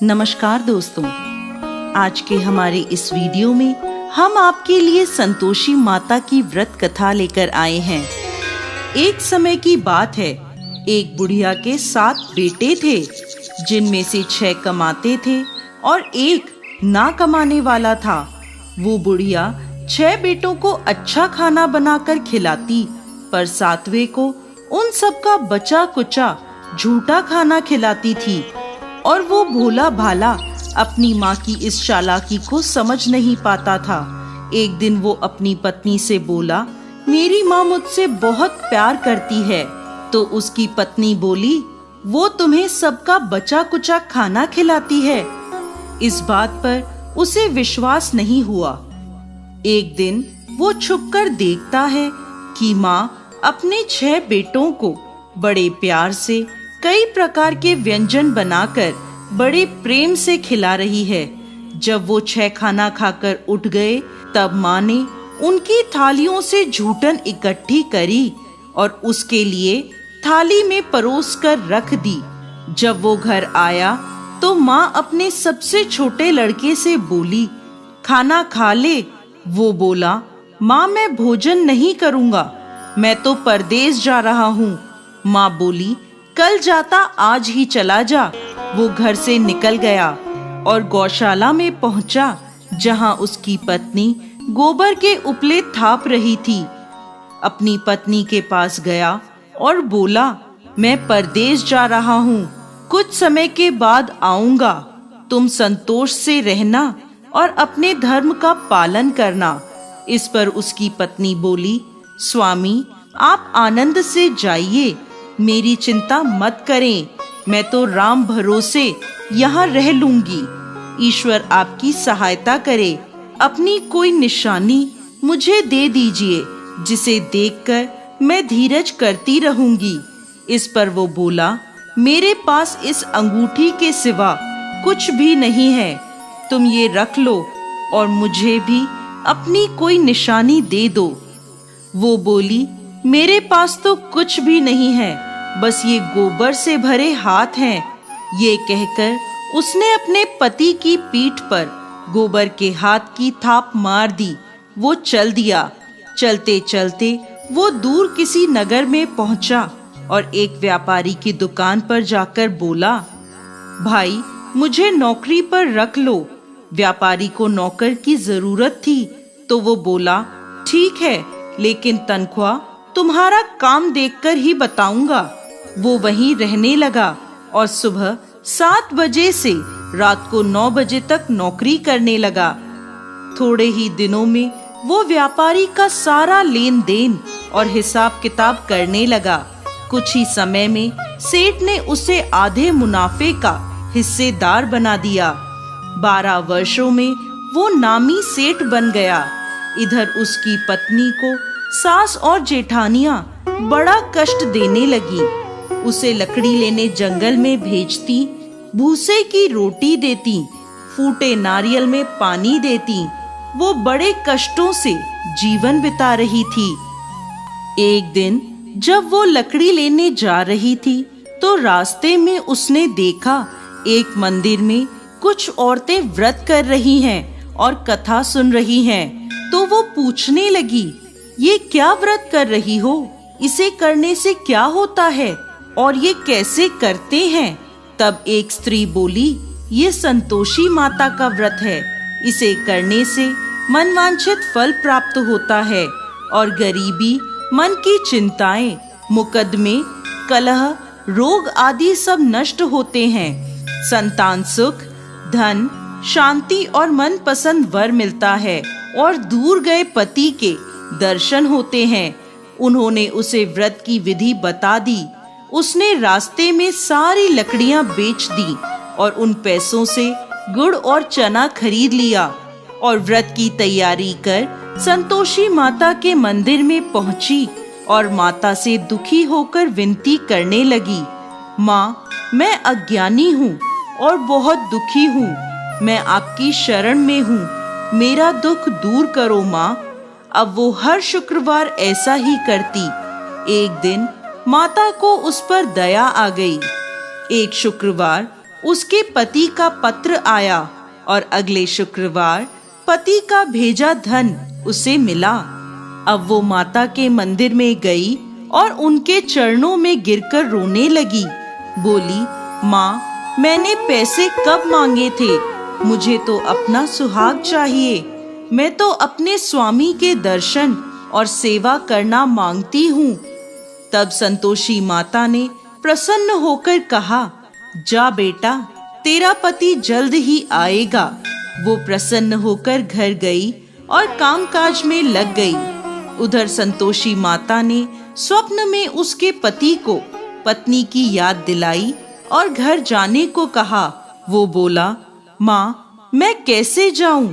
नमस्कार दोस्तों, आज के हमारे इस वीडियो में हम आपके लिए संतोषी माता की व्रत कथा लेकर आए हैं। एक समय की बात है, एक बुढ़िया के 7 बेटे थे, जिनमें से 6 कमाते थे और एक ना कमाने वाला था। वो बुढ़िया 6 बेटों को अच्छा खाना बनाकर खिलाती, पर 7वें को उन सब का बचा कुचा झूठा खाना खिलाती थी। और वो भोला भाला अपनी माँ की इस चालाकी को समझ नहीं पाता था। एक दिन वो अपनी पत्नी से बोला, मेरी माँ मुझसे बहुत प्यार करती है। तो उसकी पत्नी बोली, वो तुम्हें सबका बचा कुचा खाना खिलाती है। इस बात पर उसे विश्वास नहीं हुआ। एक दिन वो छुपकर देखता है कि माँ अपने 6 बेटों को बड़े प्यार से कई प्रकार के व्यंजन बनाकर बड़े प्रेम से खिला रही है। जब वो 6 खाना खाकर उठ गए, तब माँ ने उनकी थालियों से झूठन इकट्ठी करी और उसके लिए थाली में परोस कर रख दी। जब वो घर आया तो माँ अपने सबसे छोटे लड़के से बोली, खाना खा ले। वो बोला, माँ मैं भोजन नहीं करूँगा, मैं तो परदेश जा रहा हूँ। माँ बोली, कल जाता आज ही चला जा। वो घर से निकल गया और गौशाला में पहुंचा, जहां उसकी पत्नी गोबर के उपले थाप रही थी। अपनी पत्नी के पास गया और बोला, मैं परदेश जा रहा हूँ, कुछ समय के बाद आऊंगा। तुम संतोष से रहना और अपने धर्म का पालन करना। इस पर उसकी पत्नी बोली, स्वामी आप आनंद से जाइए, मेरी चिंता मत करें, मैं तो राम भरोसे यहाँ रह लूंगी। ईश्वर आपकी सहायता करे। अपनी कोई निशानी मुझे दे दीजिए, जिसे देखकर मैं धीरज करती रहूंगी। इस पर वो बोला, मेरे पास इस अंगूठी के सिवा कुछ भी नहीं है, तुम ये रख लो और मुझे भी अपनी कोई निशानी दे दो। वो बोली, मेरे पास तो कुछ भी नहीं है, बस ये गोबर से भरे हाथ हैं। ये कहकर उसने अपने पति की पीठ पर गोबर के हाथ की थाप मार दी। वो चल दिया। चलते चलते वो दूर किसी नगर में पहुंचा और एक व्यापारी की दुकान पर जाकर बोला, भाई मुझे नौकरी पर रख लो। व्यापारी को नौकर की जरूरत थी, तो वो बोला, ठीक है, लेकिन तनख्वाह तुम्हारा काम देखकर ही बताऊंगा। वो वहीं रहने लगा और सुबह 7 बजे से रात को 9 बजे तक नौकरी करने लगा। थोड़े ही दिनों में वो व्यापारी का सारा लेन देन और हिसाब किताब करने लगा। कुछ ही समय में सेठ ने उसे आधे मुनाफे का हिस्सेदार बना दिया। 12 वर्षों में वो नामी सेठ बन गया। इधर उसकी पत्नी को सास और जेठानियां बड़ा कष्ट देने लगी। उसे लकड़ी लेने जंगल में भेजती, भूसे की रोटी देती, फूटे नारियल में पानी देती। वो बड़े कष्टों से जीवन बिता रही थी। एक दिन जब वो लकड़ी लेने जा रही थी, तो रास्ते में उसने देखा एक मंदिर में कुछ औरतें व्रत कर रही हैं और कथा सुन रही हैं। तो वो पूछने लगी, ये क्या व्रत कर रही हो? इसे करने से क्या होता है और ये कैसे करते हैं? तब एक स्त्री बोली, ये संतोषी माता का व्रत है, इसे करने से मनवांछित फल प्राप्त होता है और गरीबी, मन की चिंताएं, मुकदमे, कलह, रोग आदि सब नष्ट होते हैं। संतान सुख, धन, शांति और मन पसंद वर मिलता है और दूर गए पति के दर्शन होते हैं। उन्होंने उसे व्रत की विधि बता दी। उसने रास्ते में सारी लकड़ियां बेच दी और उन पैसों से गुड़ और चना खरीद लिया और व्रत की तैयारी कर संतोषी माता के मंदिर में पहुंची और माता से दुखी होकर विनती करने लगी, माँ मैं अज्ञानी हूँ और बहुत दुखी हूँ, मैं आपकी शरण में हूँ, मेरा दुख दूर करो माँ। अब वो हर शुक्रवार ऐसा ही करती। एक दिन माता को उस पर दया आ गई। एक शुक्रवार उसके पति का पत्र आया और अगले शुक्रवार पति का भेजा धन उसे मिला। अब वो माता के मंदिर में गई और उनके चरणों में गिरकर रोने लगी। बोली, माँ, मैंने पैसे कब मांगे थे? मुझे तो अपना सुहाग चाहिए। मैं तो अपने स्वामी के दर्शन और सेवा करना मांगती हूँ। तब संतोषी माता ने प्रसन्न होकर कहा, जा बेटा, तेरा पति जल्द ही आएगा। वो प्रसन्न होकर घर गई और कामकाज में लग गई। उधर संतोषी माता ने स्वप्न में उसके पति को पत्नी की याद दिलाई और घर जाने को कहा। वो बोला, माँ, मैं कैसे जाऊं?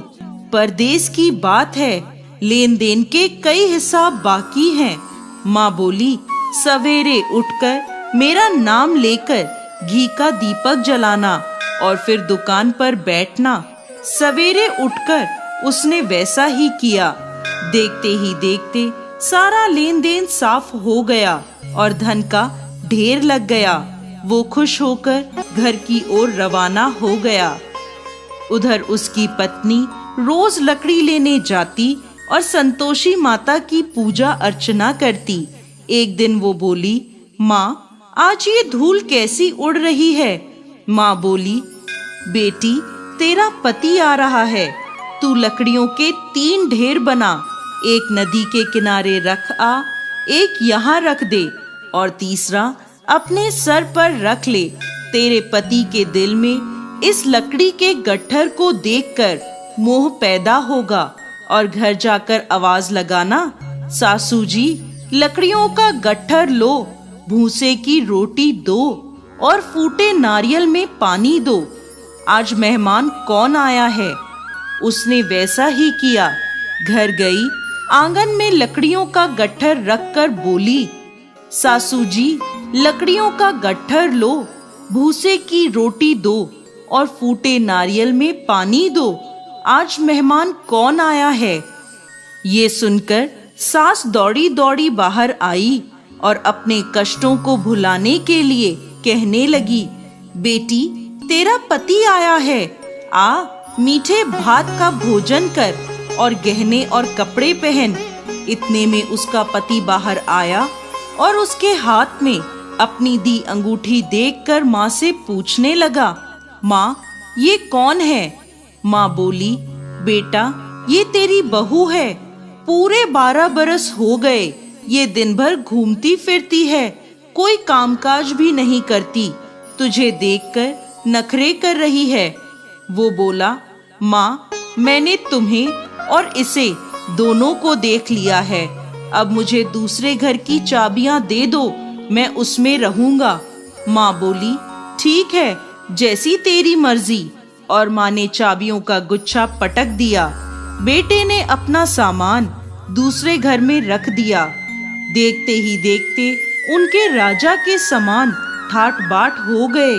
परदेश की बात है, लेन देन के कई हिसाब बाकी हैं। माँ बोली, सवेरे उठकर मेरा नाम लेकर घी का दीपक जलाना और फिर दुकान पर बैठना। सवेरे उठकर उसने वैसा ही किया। देखते ही देखते सारा लेन देन साफ हो गया और धन का ढेर लग गया। वो खुश होकर घर की ओर रवाना हो गया। उधर उसकी पत्नी रोज लकड़ी लेने जाती और संतोषी माता की पूजा अर्चना करती। एक दिन वो बोली, माँ, आज ये धूल कैसी उड़ रही है? माँ बोली, बेटी, तेरा पति आ रहा है। तू लकड़ियों के 3 ढेर बना, एक नदी के किनारे रख आ, एक यहाँ रख दे और तीसरा अपने सर पर रख ले। तेरे पति के दिल में इस लकड़ी के गट्ठर को देखकर मोह पैदा होगा और घर जाकर आवाज लगाना, सासू जी, लकड़ियों का गट्ठर लो, भूसे की रोटी दो और फूटे नारियल में पानी दो। आज मेहमान कौन आया है? उसने वैसा ही किया। घर गई, आंगन में लकड़ियों का गट्ठर रखकर बोली, सासू जी, लकड़ियों का गट्ठर लो, भूसे की रोटी दो और फूटे नारियल में पानी दो। आज मेहमान कौन आया है? ये सुनकर सास दौड़ी दौड़ी बाहर आई और अपने कष्टों को भुलाने के लिए कहने लगी, बेटी, तेरा पति आया है। आ, मीठे भात का भोजन कर और गहने और कपड़े पहन। इतने में उसका पति बाहर आया और उसके हाथ में अपनी दी अंगूठी देखकर माँ से पूछने लगा, माँ, ये कौन है? माँ बोली, बेटा, ये तेरी बहू है। पूरे 12 बरस हो गए ये दिन भर घूमती फिरती है, कोई कामकाज भी नहीं करती। तुझे देखकर नखरे कर रही है। वो बोला, माँ, मैंने तुम्हें और इसे दोनों को देख लिया है। अब मुझे दूसरे घर की चाबियां दे दो, मैं उसमें रहूंगा। माँ बोली, ठीक है, जैसी तेरी मर्जी। और माँ ने चाबियों का गुच्छा पटक दिया। बेटे ने अपना सामान दूसरे घर में रख दिया। देखते ही देखते उनके राजा के समान ठाट बाट हो गए।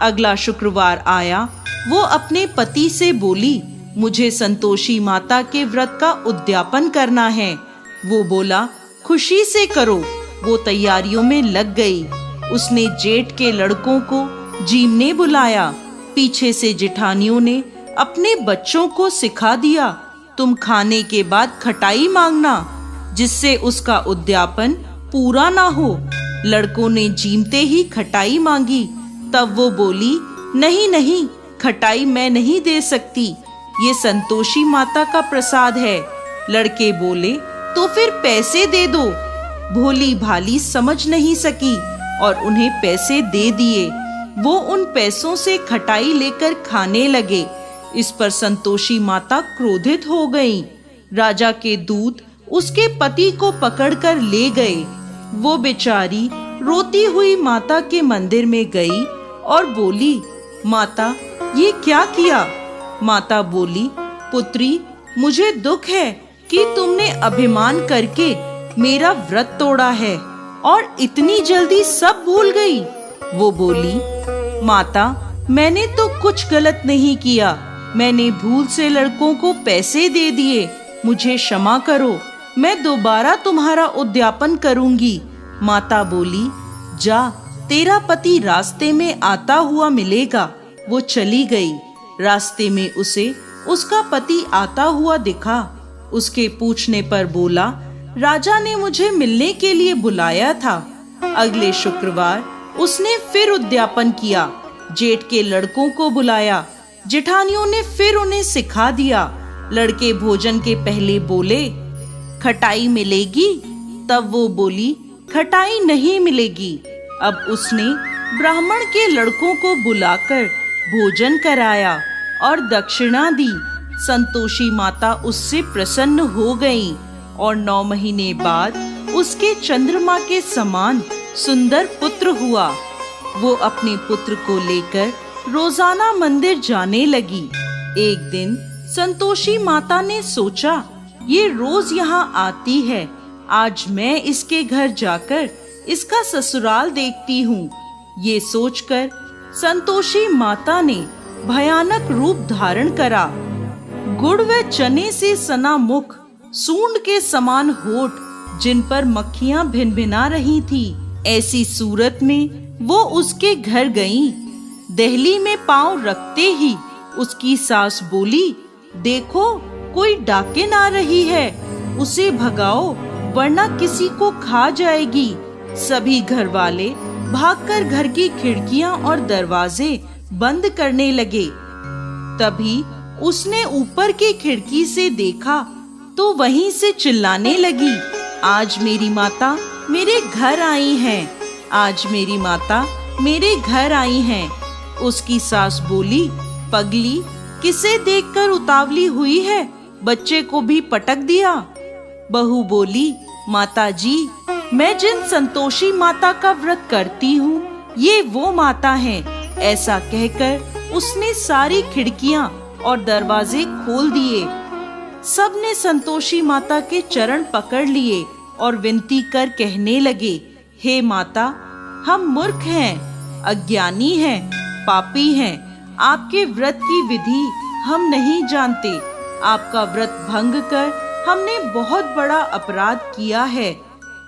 अगला शुक्रवार आया। वो अपने पति से बोली, मुझे संतोषी माता के व्रत का उद्यापन करना है। वो बोला, खुशी से करो। वो तैयारियों में लग गई। उसने जेठ के लड़कों को जीमने बुलाया। पीछे से जेठानियों ने अपने बच्चों को सिखा दिया, तुम खाने के बाद खटाई मांगना, जिससे उसका उद्यापन पूरा ना हो। लड़कों ने जीमते ही खटाई मांगी। तब वो बोली, नहीं नहीं, खटाई मैं नहीं दे सकती, ये संतोषी माता का प्रसाद है। लड़के बोले, तो फिर पैसे दे दो। भोली भाली समझ नहीं सकी और उन्हें पैसे दे दिए। वो उन पैसों से खटाई लेकर खाने लगे। इस पर संतोषी माता क्रोधित हो गईं। राजा के दूत उसके पति को पकड़कर ले गए। वो बेचारी रोती हुई माता के मंदिर में गई और बोली, माता, ये क्या किया? माता बोली, पुत्री, मुझे दुख है कि तुमने अभिमान करके मेरा व्रत तोड़ा है और इतनी जल्दी सब भूल गई। वो बोली, माता, मैंने तो कुछ गलत नहीं किया। मैंने भूल से लड़कों को पैसे दे दिए। मुझे क्षमा करो, मैं दोबारा तुम्हारा उद्यापन करूंगी। माता बोली, जा, तेरा पति रास्ते में आता हुआ मिलेगा। वो चली गई। रास्ते में उसे उसका पति आता हुआ दिखा। उसके पूछने पर बोला, राजा ने मुझे मिलने के लिए बुलाया था। अगले शुक्रवार उसने फिर उद्यापन किया। जेठ के लड़कों को बुलाया। जेठानियों ने फिर उन्हें सिखा दिया। लड़के भोजन के पहले बोले, खटाई मिलेगी? तब वो बोली, खटाई नहीं मिलेगी। अब उसने ब्राह्मण के लड़कों को बुलाकर भोजन कराया और दक्षिणा दी। संतोषी माता उससे प्रसन्न हो गईं और 9 महीने बाद उसके चंद्रमा के समान सुंदर पुत्र हुआ। वो अपने पुत्र को लेकर रोजाना मंदिर जाने लगी। एक दिन संतोषी माता ने सोचा, ये रोज यहाँ आती है, आज मैं इसके घर जाकर इसका ससुराल देखती हूँ। ये सोचकर संतोषी माता ने भयानक रूप धारण करा। गुड़ व चने से सना मुख, सूंड के समान होठ, जिन पर मक्खियां भिनभिना रही थी, ऐसी सूरत में वो उसके घर गईं। दहली में पांव रखते ही उसकी सास बोली, देखो कोई डाकिन आ रही है, उसे भगाओ वरना किसी को खा जाएगी। सभी घर वाले भागकर घर की खिड़कियां और दरवाजे बंद करने लगे। तभी उसने ऊपर की खिड़की से देखा तो वहीं से चिल्लाने लगी, आज मेरी माता मेरे घर आई हैं, आज मेरी माता मेरे घर आई हैं। उसकी सास बोली, पगली, किसे देखकर उतावली हुई है, बच्चे को भी पटक दिया। बहू बोली, माता जी, मैं जिन संतोषी माता का व्रत करती हूँ, ये वो माता हैं। ऐसा कहकर उसने सारी खिड़कियां और दरवाजे खोल दिए। सबने संतोषी माता के चरण पकड़ लिए और विनती कर कहने लगे, हे माता, हम मूर्ख हैं, अज्ञानी हैं, पापी हैं। आपके व्रत की विधि हम नहीं जानते। आपका व्रत भंग कर हमने बहुत बड़ा अपराध किया है।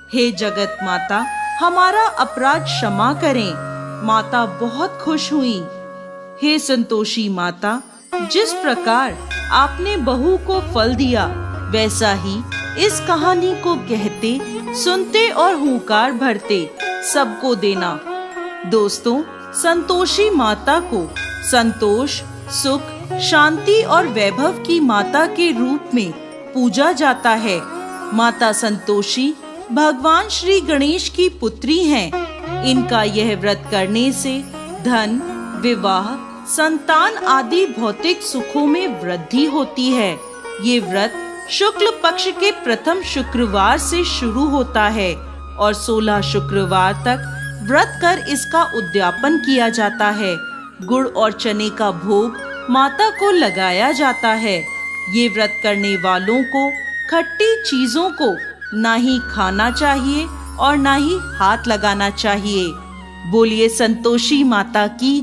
हे जगत माता, हमारा अपराध क्षमा करें। माता बहुत खुश हुई। हे संतोषी माता, जिस प्रकार आपने बहू को फल दिया, वैसा ही इस कहानी को कहते, सुनते और हुंकार भरते सबको देना। दोस्तों, संतोषी माता को संतोष, सुख, शांति और वैभव की माता के रूप में पूजा जाता है। माता संतोषी भगवान श्री गणेश की पुत्री हैं। इनका यह व्रत करने से धन, विवाह, संतान आदि भौतिक सुखों में वृद्धि होती है। ये व्रत शुक्ल पक्ष के प्रथम शुक्रवार से शुरू होता है और 16 शुक्रवार तक व्रत कर इसका उद्यापन किया जाता है। गुड़ और चने का भोग माता को लगाया जाता है। ये व्रत करने वालों को खट्टी चीजों को ना ही खाना चाहिए और ना ही हाथ लगाना चाहिए। बोलिए संतोषी माता की